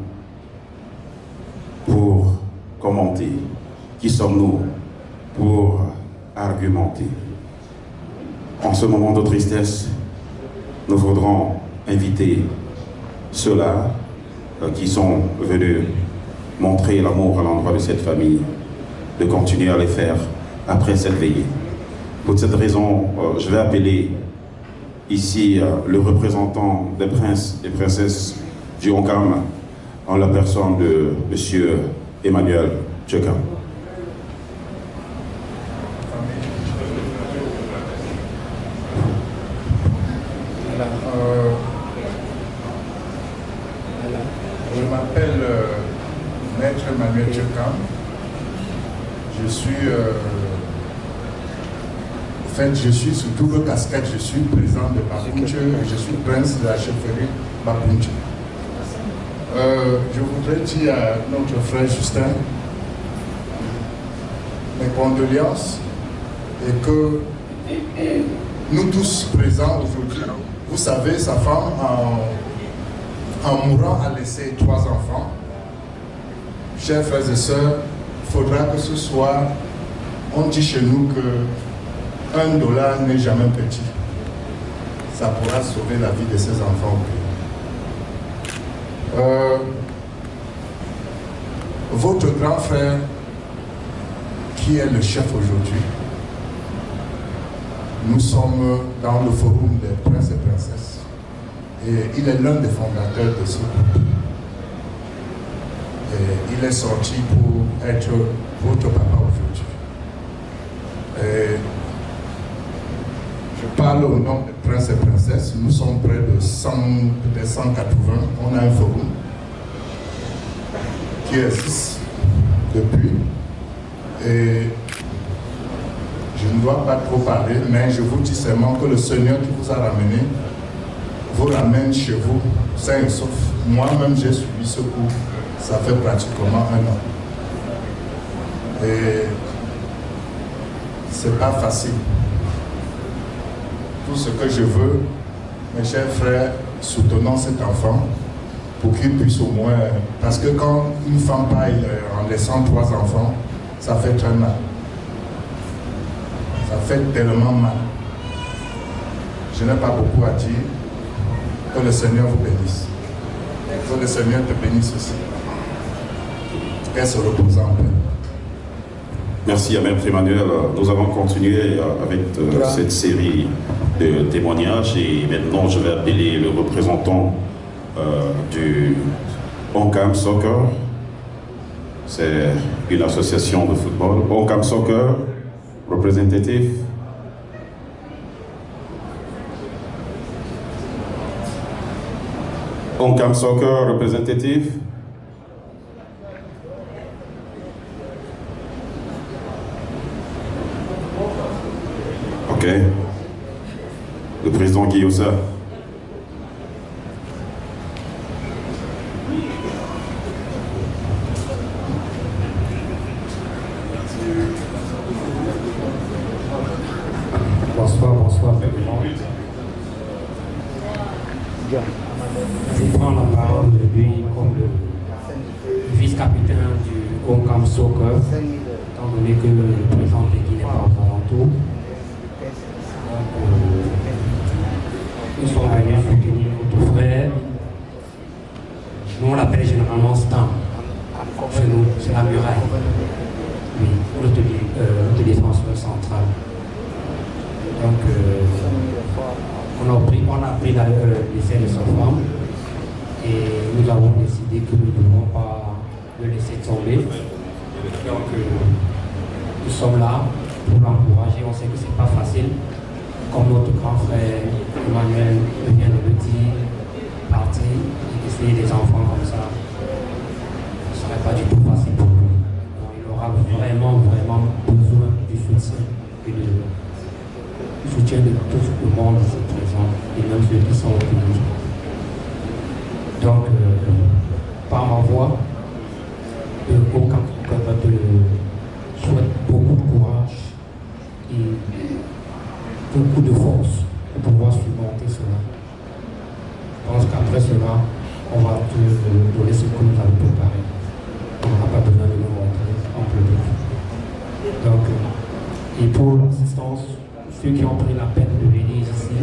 pour commenter? Qui sommes-nous pour argumenter? En ce moment de tristesse, nous voudrons inviter ceux-là qui sont venus montrer l'amour à l'endroit de cette famille, de continuer à les faire après cette veillée. Pour cette raison, je vais appeler ici le représentant des princes et princesses du Hongam, en la personne de M. Emmanuel Tcheka. Je m'appelle Maître Emmanuel Tcheka. Je suis sous double casquette. Je suis président de Bapunche et je suis prince de la chefferie Bapunche. Je voudrais dire à notre frère Justin mes condoléances et que nous tous présents aujourd'hui, vous savez, sa femme en mourant a laissé 3 enfants. Chers frères et sœurs, il faudra que ce soit, on dit chez nous que $1 n'est jamais petit. Ça pourra sauver la vie de ces enfants. Votre grand frère, qui est le chef aujourd'hui, nous sommes dans le forum des princes et princesses. Et il est l'un des fondateurs de ce groupe. Et il est sorti pour être votre papa aujourd'hui. Je parle au nom des princes et princesses. Nous sommes près de 100, peut-être 180. On a un forum qui existe depuis. Et je ne dois pas trop parler, mais je vous dis seulement que le Seigneur qui vous a ramené vous ramène chez vous, sain et sauf. Moi-même, j'ai suivi ce cours, ça fait pratiquement 1 an. Et c'est pas facile. tout ce que je veux, mes chers frères, soutenons cet enfant pour qu'il puisse au moins... Parce que quand une femme paille en laissant 3 enfants, ça fait très mal. Ça fait tellement mal. Je n'ai pas beaucoup à dire. Que le Seigneur vous bénisse. Que le Seigneur te bénisse aussi. Et se reposer en paix. Merci à Maître Emmanuel. Nous allons continuer avec cette série de témoignages et maintenant je vais appeler le représentant du Oncam Soccer. C'est une association de football. Oncam Soccer, représentatif. Oncam Soccer, représentatif. Ok. Le président Guillosa. Bonsoir tout le monde. Je prends la parole de lui comme le vice-capitaine du Oncam Soccer, étant donné que le président Peggy n'est pas aux alentours. Nous sommes venus soutenir notre frère. Nous on l'appelle généralement Stam. Chez nous, c'est la muraille. Oui, notre défenseur central. Donc, on a pris l'essai de sa femme et nous avons décidé que nous ne devons pas le laisser tomber. Donc, nous sommes là pour l'encourager. On sait que ce n'est pas facile. Comme notre grand frère Emmanuel vient de le dire, partir et essayer des enfants comme ça, ce ne serait pas du tout facile pour lui. Donc, il aura vraiment besoin du soutien et du soutien de tout le monde ici présent et même ceux qui sont au public. Donc, par ma voix, aucun te souhaite beaucoup de courage et beaucoup de force pour pouvoir surmonter cela. Je pense qu'après cela, on va te donner ce que nous avons préparé. On n'aura pas besoin de nous montrer en public. Donc, et pour l'assistance, ceux qui ont pris la peine de venir ici,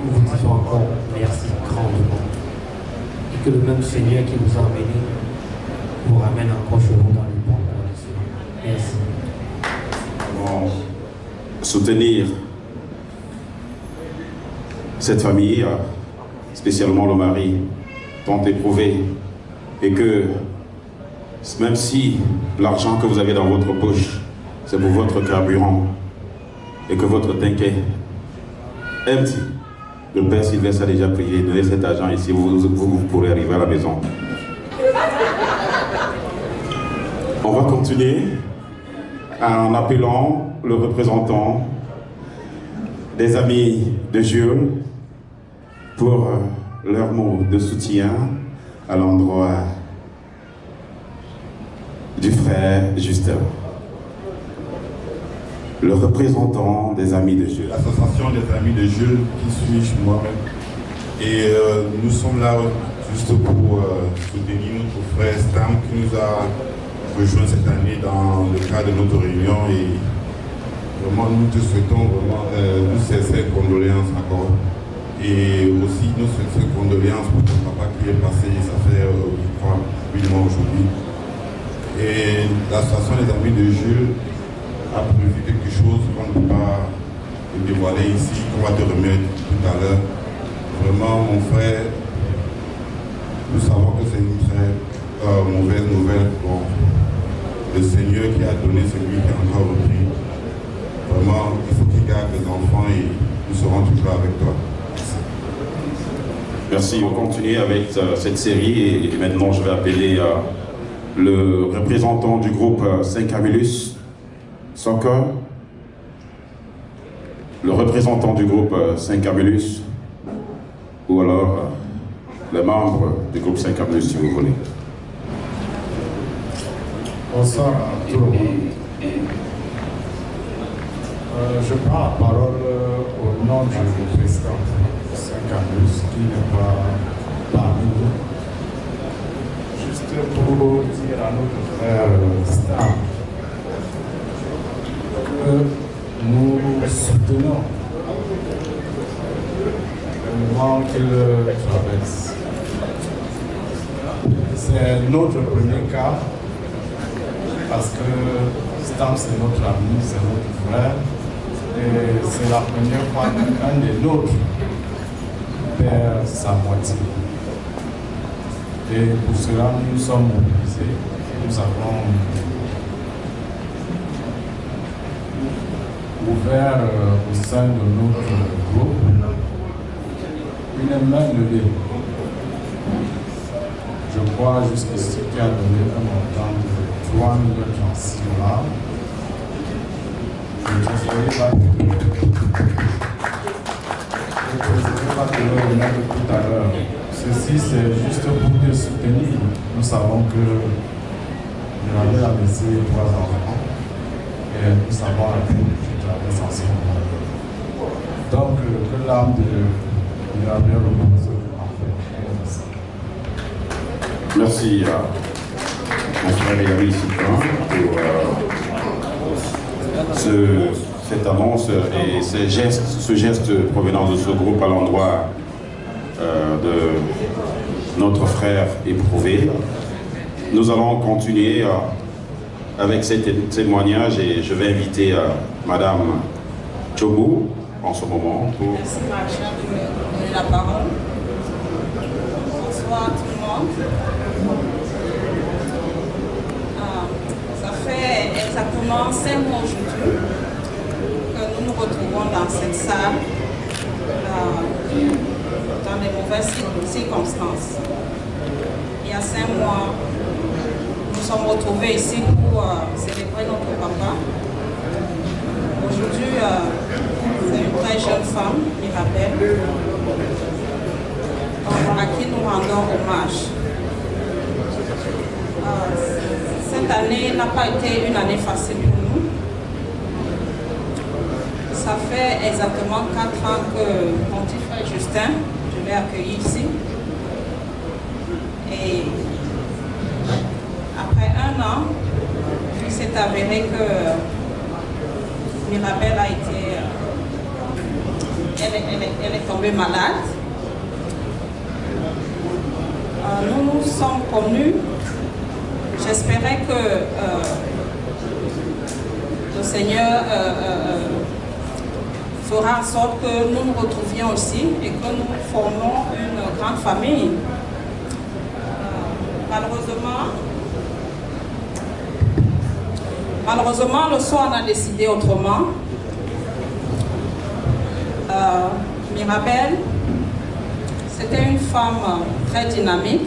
nous vous disons encore merci grandement. Et que le même Seigneur qui nous a emmenés vous ramène encore chez nous dans les bonnes conditions. Merci. Bon. Soutenir cette famille, spécialement le mari, tant éprouvé, et que même si l'argent que vous avez dans votre poche, c'est pour votre carburant, et que votre tank est empty, le Père Sylvestre a déjà prié, donnez cet argent ici, vous pourrez arriver à la maison. On va continuer en appelant le représentant des amis de Jules pour leur mot de soutien à l'endroit du frère Justin. Le représentant des amis de Jules. L'association des amis de Jules, qui suis moi-même. Et nous sommes là juste pour soutenir notre frère Stam qui nous a rejoint cette année dans le cadre de notre réunion et vraiment nous te souhaitons vraiment nous sincères condoléances encore et aussi nos sincères condoléances pour ton papa qui est passé, ça fait 8 mois aujourd'hui. Et l'association des amis de Jules a prévu quelque chose qu'on ne peut pas dévoiler ici, qu'on va te remettre tout à l'heure. Vraiment mon frère, nous savons que c'est une très mauvaise nouvelle. Bon, le Seigneur qui a donné, c'est lui qui a encore repris. Vraiment, il faut qu'il garde les enfants et nous serons toujours avec toi. Merci, on continue avec cette série et maintenant je vais appeler le représentant du groupe Saint-Camillus Soccer. Le représentant du groupe Saint-Camillus ou alors les membres du groupe Saint-Camillus si vous voulez. Bonsoir à tout le monde. Je prends la parole au nom du président Saint-Camus qui n'est pas parmi nous. Juste pour dire à notre frère Stam que nous soutenons le moment qu'il traverse. C'est notre premier cas parce que Stam c'est notre ami, c'est notre frère. Et c'est la première fois qu'un des nôtres perd sa moitié. Et pour cela, nous sommes mobilisés. Nous avons ouvert au sein de notre groupe une main levée. Je crois jusqu'ici qui a donné un montant de 3 036 $. Le trésorier va te le remettre tout à l'heure. Ceci, c'est juste pour te soutenir. Nous savons que Mirabel a laissé 3 enfants et nous savons à quel point tu traverses en ce moment. Donc, que l'âme de Mirabel repose en fait. Merci à mon frère et ami Sylvain pour cette annonce et ce geste provenant de ce groupe à l'endroit de notre frère éprouvé. Nous allons continuer avec ces témoignages et je vais inviter Madame Chobo en ce moment pour... Merci Macha de me donner la parole. Bonsoir tout le monde. Ça fait exactement 5 mois aujourd'hui que nous nous retrouvons dans cette salle dans des mauvaises circonstances. Il y a 5 mois, nous nous sommes retrouvés ici pour célébrer notre papa. Aujourd'hui, c'est une très jeune femme, Mirabel, à qui nous rendons hommage. Cette année n'a pas été une année facile pour nous. Ça fait exactement 4 ans que mon petit frère Justin, je l'ai accueilli ici. Et après 1 an, il s'est avéré que Mirabel a été... Elle est tombée malade. Nous nous sommes connus. J'espérais que le Seigneur fera en sorte que nous nous retrouvions aussi et que nous formions une grande famille. Malheureusement, le soir, on a décidé autrement. Mirabel, c'était une femme très dynamique,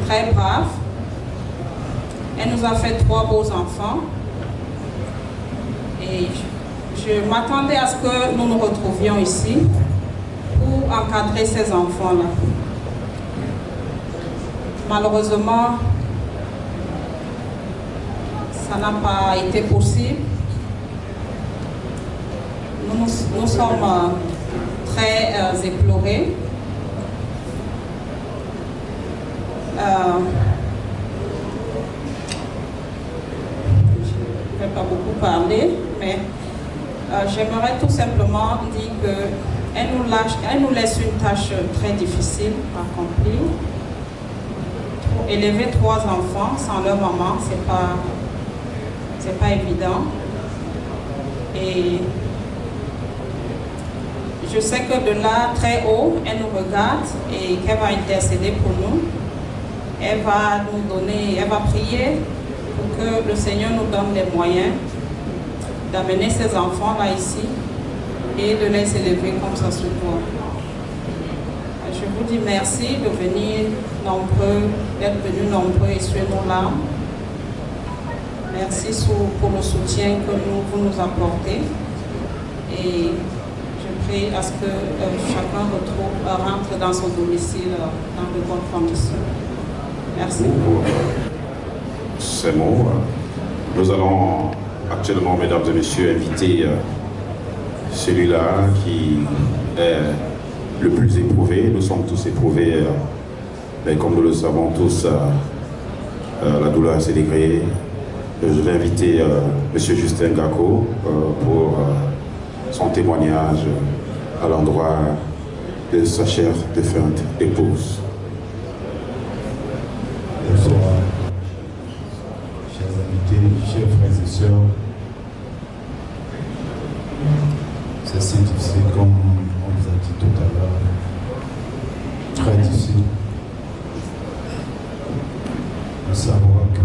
très brave. Elle nous a fait 3 beaux enfants. Et je m'attendais à ce que nous nous retrouvions ici pour encadrer ces enfants-là. Malheureusement, ça n'a pas été possible. Nous sommes très éplorés. Je ne vais pas beaucoup parler, mais j'aimerais tout simplement dire qu'elle nous laisse une tâche très difficile à accomplir. Pour élever 3 enfants sans leur maman, c'est pas évident. Et je sais que de là, très haut, elle nous regarde et qu'elle va intercéder pour nous. Elle va nous donner, elle va prier pour que le Seigneur nous donne les moyens d'amener ces enfants-là ici et de les élever comme ça se doit. Je vous dis merci de venir nombreux, d'être venus nombreux et sur nos larmes. Merci pour le soutien que vous nous apportez. Et je prie à ce que chacun rentre dans son domicile dans de bonnes conditions. Merci. Pour ces mots, nous allons actuellement, mesdames et messieurs, inviter celui-là qui est le plus éprouvé. Nous sommes tous éprouvés, mais comme nous le savons tous, la douleur s'est dégrée. Je vais inviter M. Justin Gako pour son témoignage à l'endroit de sa chère défunte épouse. Bonsoir, chers invités, chers frères et sœurs. C'est difficile, comme on vous a dit tout à l'heure, très difficile de savoir que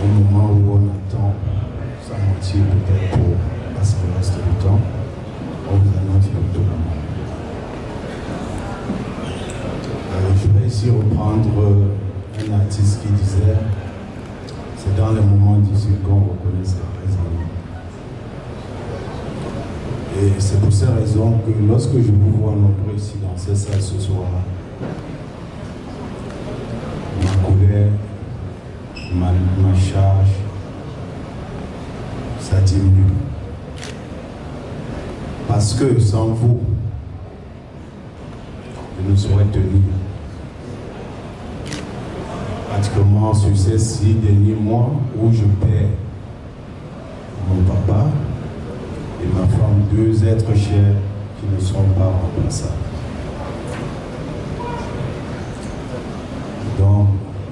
au moment où on attend sa moitié peut-être pour passer le reste du temps, on vous annonce le mort. Je vais ici reprendre un artiste qui disait « C'est dans les moments difficiles qu'on reconnaît ses vrais amis ». Et c'est pour ces raisons que lorsque je vous vois nombreux ici dans cette salle ce soir, ma colère, ma charge, ça diminue. Parce que sans vous, je ne saurais tenir. Pratiquement sur ces 6 derniers mois où je perds mon papa et ma femme, 2 êtres chers qui ne sont pas remplaçables. Donc,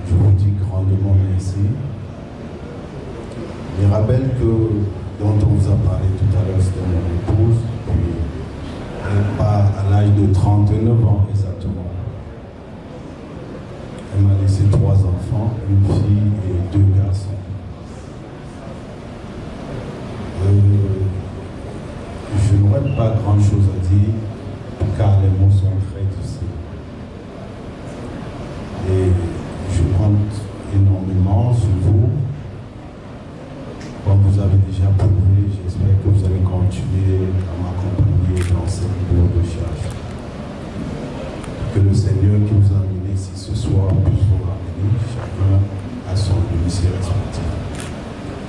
je vous dis grandement merci. Mirabel, dont on vous a parlé tout à l'heure, c'était mon épouse, puis elle part à l'âge de 39 ans exactement. Elle m'a laissé 3 enfants, une fille et 2 garçons. Je n'aurais pas grand chose à dire car les mots sont très difficiles. Et je compte énormément sur vous. Comme vous avez déjà prouvé, j'espère que vous allez continuer à m'accompagner dans cette lourde charge. Que le Seigneur qui vous a amené ici ce soir puisse vous ramener chacun à son domicile respectif.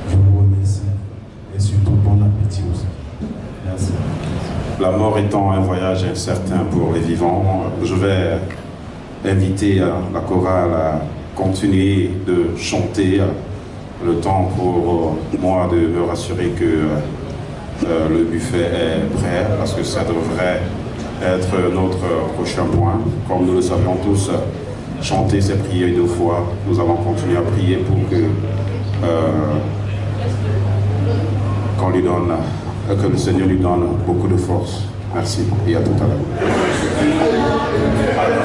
Je vous remercie et surtout bon appétit aussi. Merci. La mort étant un voyage incertain pour les vivants, je vais inviter la chorale à continuer de chanter le temps pour moi de me rassurer que le buffet est prêt, parce que ça devrait être notre prochain point. Comme nous le savions tous, chanter c'est prier 2 fois. Nous allons continuer à prier pour que que le Seigneur lui donne beaucoup de force. Merci et à tout à l'heure. Allons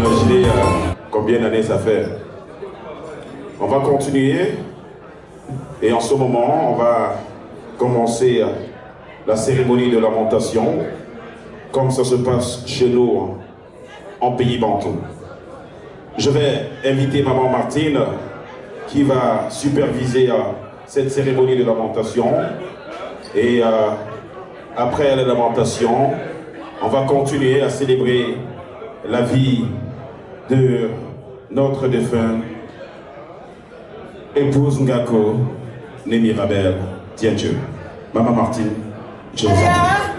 Imaginez combien d'années ça fait. On va continuer et en ce moment, on va commencer la cérémonie de lamentation comme ça se passe chez nous en pays bantou. Je vais inviter Maman Martine qui va superviser cette cérémonie de lamentation et après la lamentation, on va continuer à célébrer la vie de notre défunt épouse Ngako Némirabel Tiendieu. Maman Martine, je vous en prie.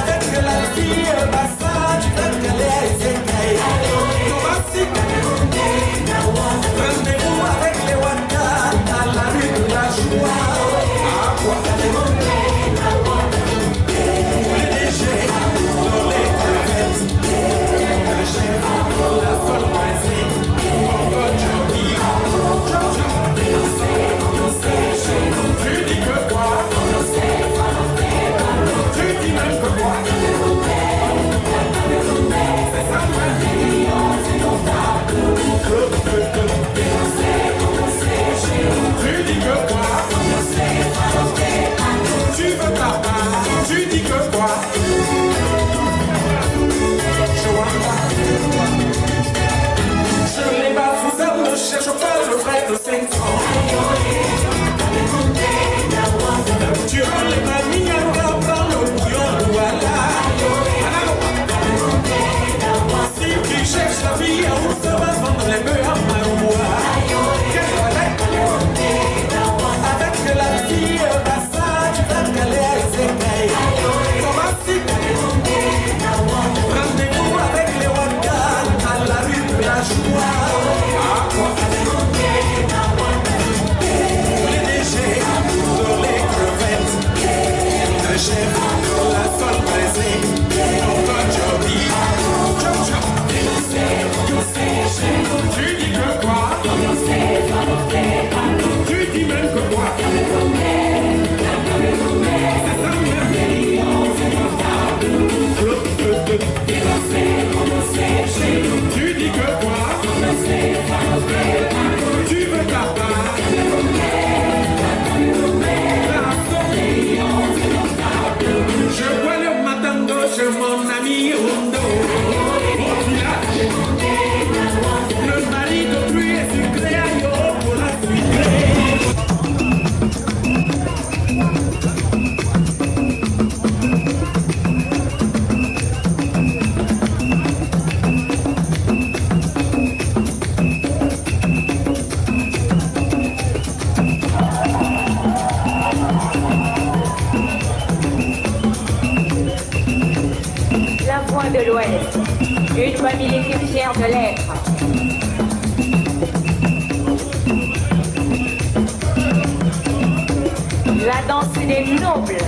Avec la vie poète. Une famille qui est fière de l'être. La danse des nobles.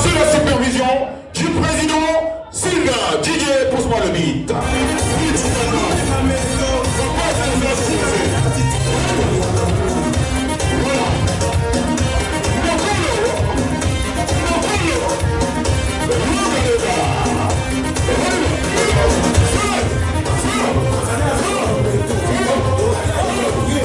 Sous la supervision du président Silva. DJ, pousse-moi le beat. Yeah.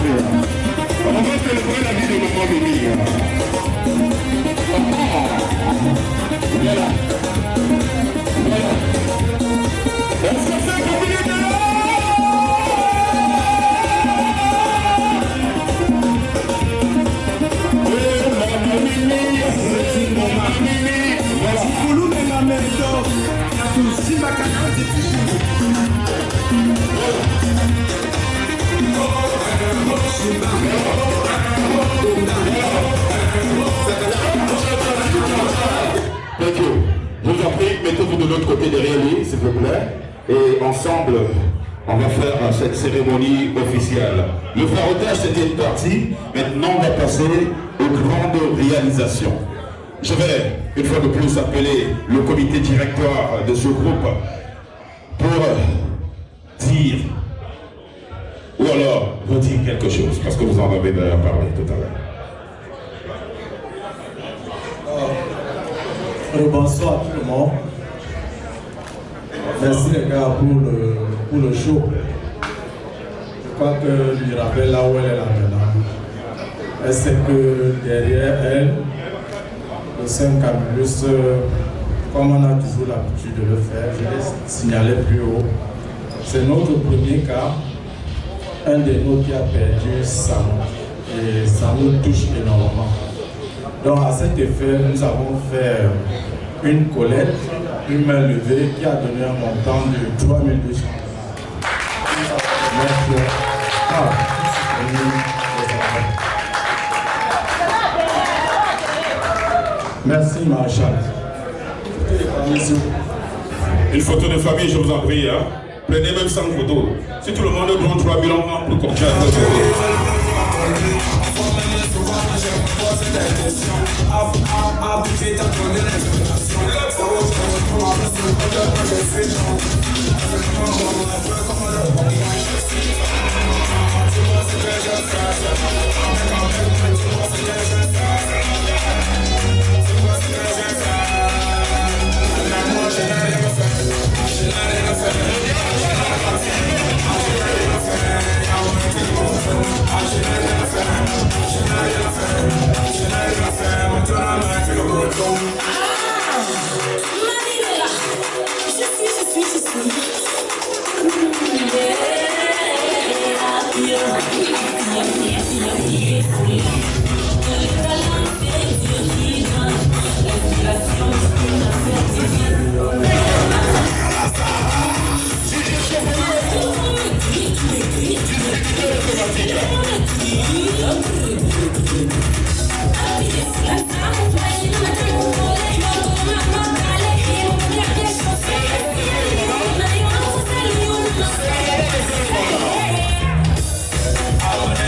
On va célébrer la vie de maman Mimi. Voilà. Voilà. On se fait combiner de là. Maman Mimi. Maman Mimi. Voilà. Koulou de la maison. Si ma canne c'est Thank you. Je vous en prie, mettez-vous de l'autre côté derrière lui, s'il vous plaît. Et ensemble, on va faire cette cérémonie officielle. Le farotage, c'était une partie. Maintenant, on va passer aux grandes réalisations. Je vais, une fois de plus, appeler le comité directoire de ce groupe pour dire, ou alors redire quelque chose, parce que vous en avez déjà parlé tout à l'heure. Bonsoir tout le monde. Merci les gars pour le show. Je crois que je me rappelle là où elle est là maintenant. Elle sait que derrière elle, le Saint-Camillus, comme on a toujours l'habitude de le faire, je l'ai signalé plus haut. C'est notre premier cas, un des nôtres qui a perdu sa main. Et ça nous touche énormément. Donc à cet effet, nous avons fait une collecte, une main levée qui a donné un montant de 3200 $. Merci Maréchal. Une photo de famille, je vous en prie. Hein. Prenez même 5 photos. Si tout le monde prend 3 000 ans pour comme ça.